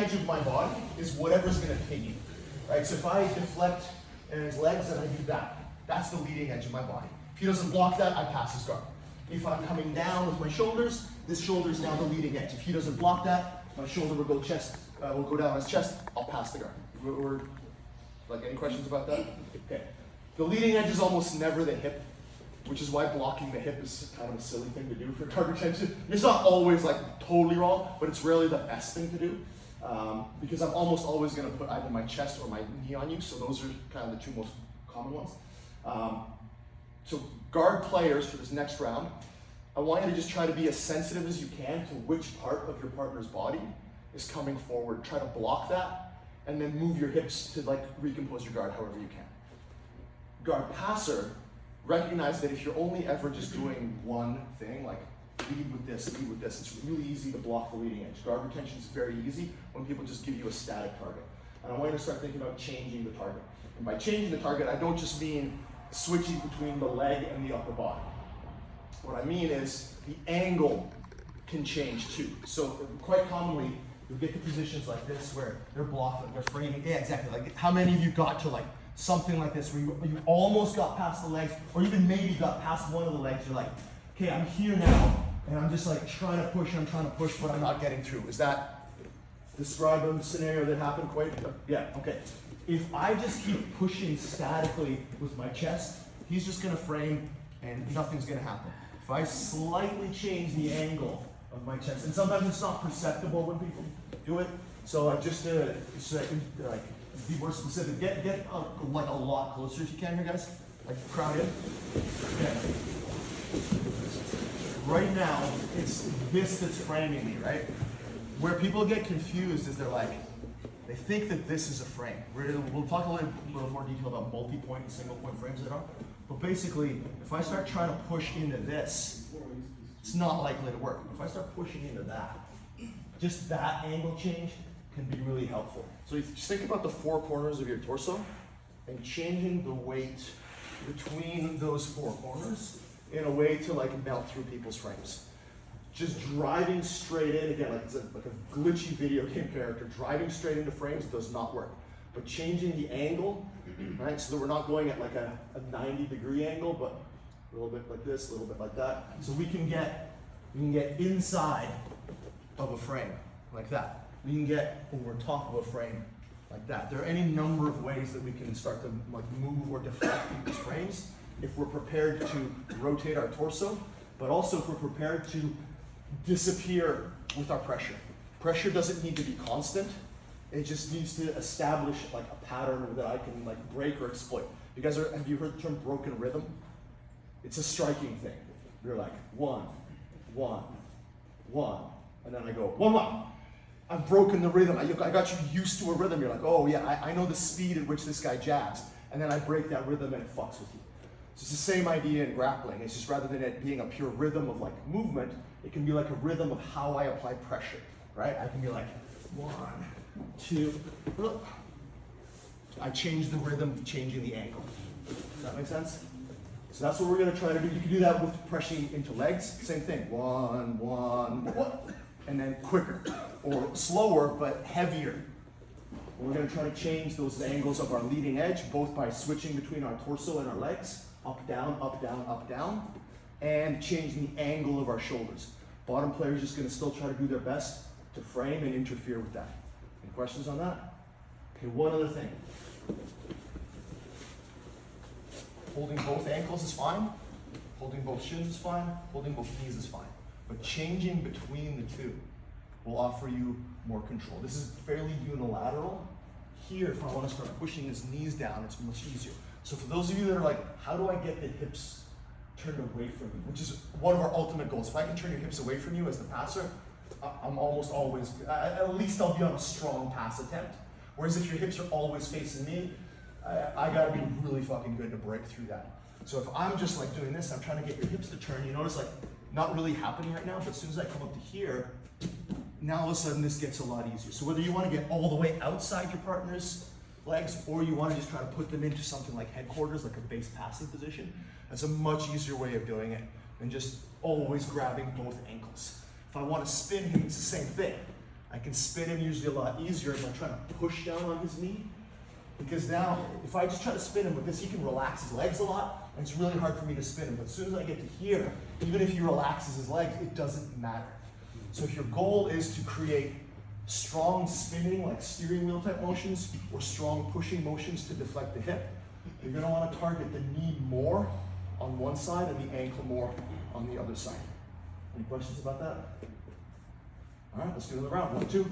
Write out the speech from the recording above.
edge of my body is whatever's gonna pin you, right? So if I deflect in his legs and I do that, that's the leading edge of my body. If he doesn't block that, I pass his guard. If I'm coming down with my shoulders, this shoulder is now the leading edge. If he doesn't block that, my shoulder will go down his chest, I'll pass the guard. Like, any questions about that? Okay. The leading edge is almost never the hip, which is why blocking the hip is kind of a silly thing to do for guard retention. It's not always like totally wrong, but it's rarely the best thing to do because I'm almost always going to put either my chest or my knee on you. So those are kind of the two most common ones. So guard players for this next round, I want you to just try to be as sensitive as you can to which part of your partner's body is coming forward. Try to block that and then move your hips to like recompose your guard however you can. Guard passer, recognize that if you're only ever just doing one thing, like lead with this, it's really easy to block the leading edge. Guard retention is very easy when people just give you a static target. And I want you to start thinking about changing the target. And by changing the target, I don't just mean switching between the leg and the upper body. What I mean is the angle can change too. So quite commonly, you'll get to positions like this where they're blocking, they're framing. Yeah, exactly. Like how many of you got to like something like this where you almost got past the legs, or even maybe got past one of the legs? You're like, okay, I'm here now, and I'm just like trying to push, but I'm not getting through. Is that describe a scenario that happened quite? Yeah, okay. If I just keep pushing statically with my chest, he's just gonna frame and nothing's gonna happen. If I slightly change the angle of my chest, and sometimes it's not perceptible when people do it, so I just like be more specific. Get like a lot closer if you can here, guys. Like crowd in. Okay. Right now, it's this that's framing me, right? Where people get confused is they think that this is a frame. We'll talk a little more detail about multi-point and single-point frames that are. But basically, if I start trying to push into this, it's not likely to work. If I start pushing into that, just that angle change can be really helpful. So if you just think about the four corners of your torso and changing the weight between those four corners in a way to like melt through people's frames. Just driving straight in, again, like a glitchy video game character, driving straight into frames does not work. But changing the angle, right, so that we're not going at like a 90-degree angle, but a little bit like this, a little bit like that. So we can get inside of a frame like that. We can get over top of a frame like that. There are any number of ways that we can start to like move or deflect people's frames if we're prepared to rotate our torso, but also if we're prepared to disappear with our pressure. Pressure doesn't need to be constant. It just needs to establish like a pattern that I can like break or exploit. Have you heard the term broken rhythm? It's a striking thing. You're like 1, 1, 1, and then I go 1, 1. I've broken the rhythm. I got you used to a rhythm. You're like, oh yeah, I know the speed at which this guy jabs, and then I break that rhythm and it fucks with you. So it's the same idea in grappling. It's just rather than it being a pure rhythm of like movement, it can be like a rhythm of how I apply pressure, right? I can be like 1, 2, look. I change the rhythm, changing the angle. Does that make sense? So that's what we're gonna try to do. You can do that with pressing into legs. Same thing, 1, 1, and then quicker, or slower but heavier. We're gonna try to change those angles of our leading edge, both by switching between our torso and our legs, up, down, up, down, up, down, and changing the angle of our shoulders. Bottom player is just gonna still try to do their best to frame and interfere with that. Any questions on that? Okay, one other thing. Holding both ankles is fine. Holding both shins is fine. Holding both knees is fine. But changing between the two will offer you more control. This is fairly unilateral. Here, if I want to start pushing his knees down, it's much easier. So for those of you that are like, how do I get the hips turned away from me? Which is one of our ultimate goals. If I can turn your hips away from you as the passer, I'm almost always, at least I'll be on a strong pass attempt. Whereas if your hips are always facing me, I gotta be really fucking good to break through that. So if I'm just like doing this, I'm trying to get your hips to turn, you notice like, not really happening right now, but as soon as I come up to here, now all of a sudden this gets a lot easier. So whether you want to get all the way outside your partner's legs, or you want to just try to put them into something like headquarters, like a base passing position, that's a much easier way of doing it than just always grabbing both ankles. If I want to spin him, it's the same thing. I can spin him usually a lot easier if I try to push down on his knee. Because now, if I just try to spin him with this, he can relax his legs a lot, and it's really hard for me to spin him. But as soon as I get to here, even if he relaxes his legs, it doesn't matter. So if your goal is to create strong spinning, like steering wheel type motions, or strong pushing motions to deflect the hip, you're gonna wanna target the knee more on one side and the ankle more on the other side. Any questions about that? All right, let's do another round. 1, 2.